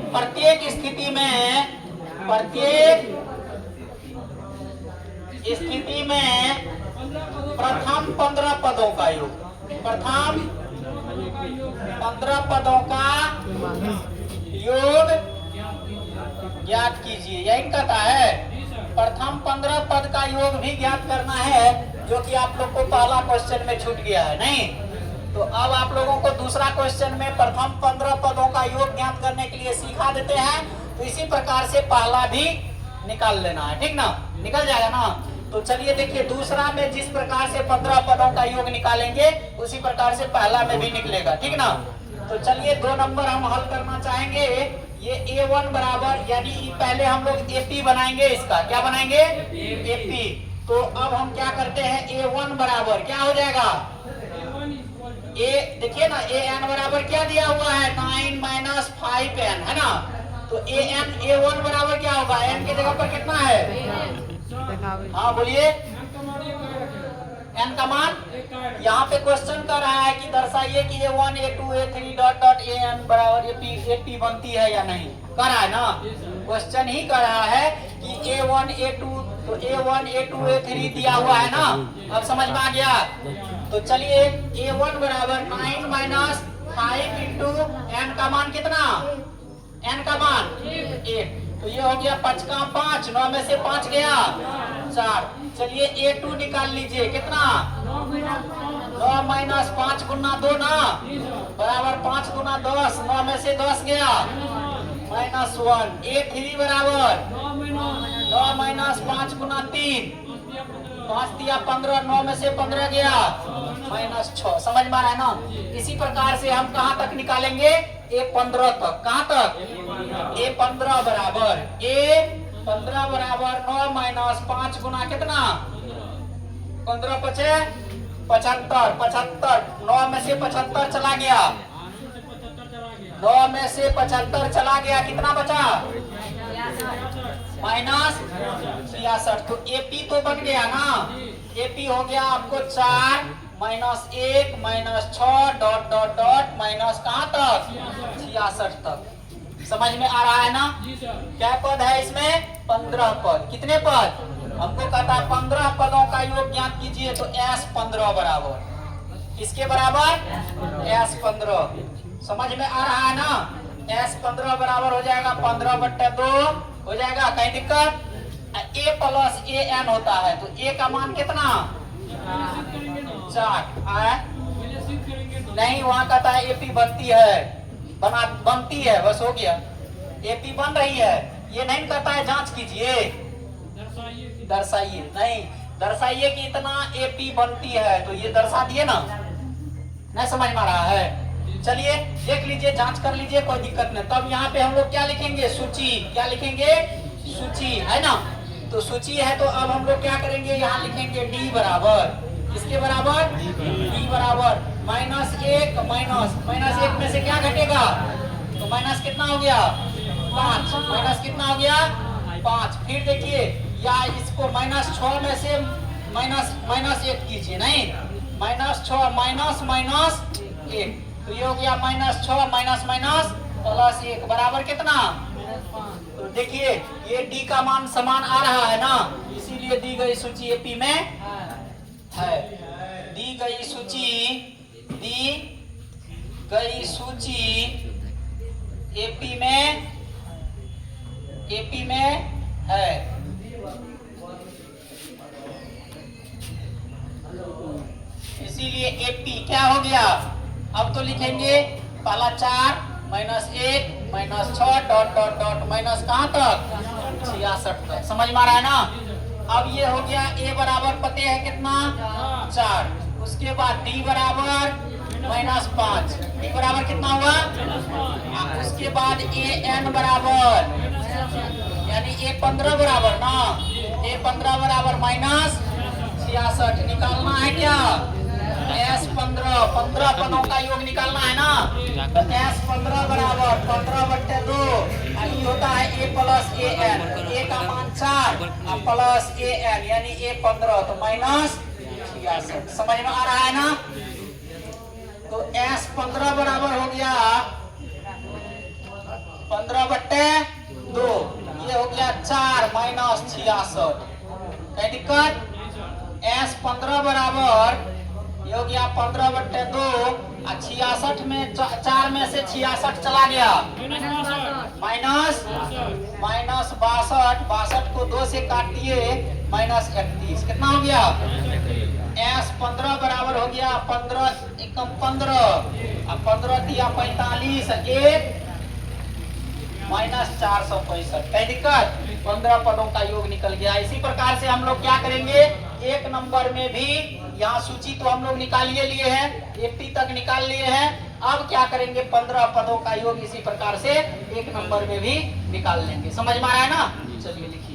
प्रत्येक स्थिति में प्रथम 15 पदों का योग, प्रथम 15 पदों का योग ज्ञात कीजिए। यही कहता है प्रथम 15 पद का योग भी ज्ञात करना है, जो कि आप लोग को पहला क्वेश्चन में छूट गया है। नहीं तो अब आप लोगों को दूसरा क्वेश्चन में प्रथम 15 पदों का योग ज्ञात करने के लिए सिखा देते हैं। तो इसी प्रकार से पहला भी निकाल लेना है, ठीक ना, निकल जाएगा ना। तो चलिए देखिए, दूसरा में जिस प्रकार से 15 पदों का योग निकालेंगे उसी प्रकार से पहला में भी निकलेगा, ठीक ना। तो चलिए 2 नंबर हम हल करना चाहेंगे। ये A1 बराबर, यानी पहले हम लोग AP बनाएंगे, इसका क्या बनाएंगे, AP। तो अब हम क्या करते हैं, A1 बराबर क्या हो जाएगा, देखिए ना, AN बराबर क्या दिया हुआ है, 9 माइनस 5N है ना। तो A1 बराबर क्या होगा, N की जगह पर कितना है, हाँ बोलिए, N का मान। यहाँ पे क्वेश्चन कर रहा है कि दर्शाइए कि A1 A2 A3 dot dot AN बराबर AP बनती है या नहीं, कर रहा है ना, क्वेश्चन ही कर रहा है कि A1 A2, तो A1 A2 A3 दिया हुआ है ना। अब समझ में आ गया। तो चलिए A1 बराबर 9 माइनस 5 इंटू N का मान कितना, N का मान 1। तो ये हो गया 5 का 5, 9 में से 5 गया 4। चलिए A2 निकाल लीजिए, कितना, 9 माइनस 5 गुना 2 ना, बराबर 5 गुना 10, 9 में से 10 गया -1। A3 बराबर 9 माइनस 5 गुना 3, 5 दिया 15, 9 में से 15 गया -6। समझ में आ रहा है ना। इसी प्रकार से हम कहाँ तक निकालेंगे, A15 तक। कहाँ तक, A15 बराबर 9 माइनस 5 गुना कितना, 15 पचे 75, 75, 9 में से 75 चला गया, 9 में से 75 चला गया, कितना बचा, -66। तो AP तो बन गया ना, AP हो गया आपको 4 minus 1 minus 6 dot dot dot minus कहाँ तक, 66 तक। समझ में आ रहा है ना। क्या पद है इसमें, 15 पद। कितने पद, हमको कहता है 15 पदों का योग ज्ञात कीजिए। तो S15 बराबर किसके बराबर, S15। समझ में आ रहा है ना। S15 बराबर हो जाएगा 15/2 हो जाएगा, कहीं दिक्कत। A प्लस AN होता है, तो A का मान कितना, 4 नहीं, वहाँ कहता है AP बनती है, बनती है, बस हो गया, AP बन रही है। ये नहीं कहता है जांच कीजिए, दर्शाइए, नहीं दर्शाइए कि इतना AP बनती है, तो ये दर्शा दिए ना, नहीं समझ में आ रहा है। चलिए देख लीजिए, जांच कर लीजिए, कोई दिक्कत नहीं। तब यहाँ पे हम लोग क्या लिखेंगे, सूची, क्या लिखेंगे, सूची है ना। तो सूची है, तो अब हम लोग क्या करेंगे, यहाँ लिखेंगे D बराबर, इसके बराबर D बराबर -1 -1 में से क्या घटेगा, तो माइनस कितना हो गया, 5, माइनस कितना हो गया 5। फिर देखिए, या इसको -6 में से -1 कीजिए, नहीं -6 माइनस 1, तो ये हो गया -6 माइनस +1 बराबर कितना। तो देखिए ये D का मान समान आ रहा है ना, इसीलिए दी गई सूची AP में है। दी गई सूची AP में है। इसीलिए AP क्या हो गया, अब तो लिखेंगे पहला 4 -1 -6 डॉट डॉट डॉट माइनस कहाँ तक, 66 तक। समझ में आ रहा है ना। अब ये हो गया A बराबर पते है कितना, 4। उसके बाद D बराबर -5, D बराबर कितना हुआ, उसके बाद AN बराबर, यानी A15 बराबर ना, A15 बराबर -66 निकालना है क्या, S15 पदों का योग निकालना है ना। तो S15 बराबर 15/2 ये होता है A प्लस AN, A का मान 4 प्लस AN यानी A15, तो -66। समझ में आ रहा है ना। तो S15 बराबर हो गया 15/2 ये हो गया 4 माइनस 66। कहीं दिक्कत? S 15 बराबर ये हो गया 15/2 और 66 में 4 में से 66 चला गया माइनस 62 को 2 से काट दिए -31 कितना हो गया? S 15 बराबर हो गया 15 एकम 15 और 15 दिया 45 1 -465। कहीं दिक्कत? 15 पदों का योग निकल गया। इसी प्रकार से हम लोग क्या करेंगे, एक नंबर में भी यहाँ सूची तो हम लोग निकाल लिए हैं, 80 तक निकाल लिए हैं। अब क्या करेंगे, 15 पदों का योग इसी प्रकार से एक नंबर में भी निकाल लेंगे। समझ में आया ना? चलिए लिखिए।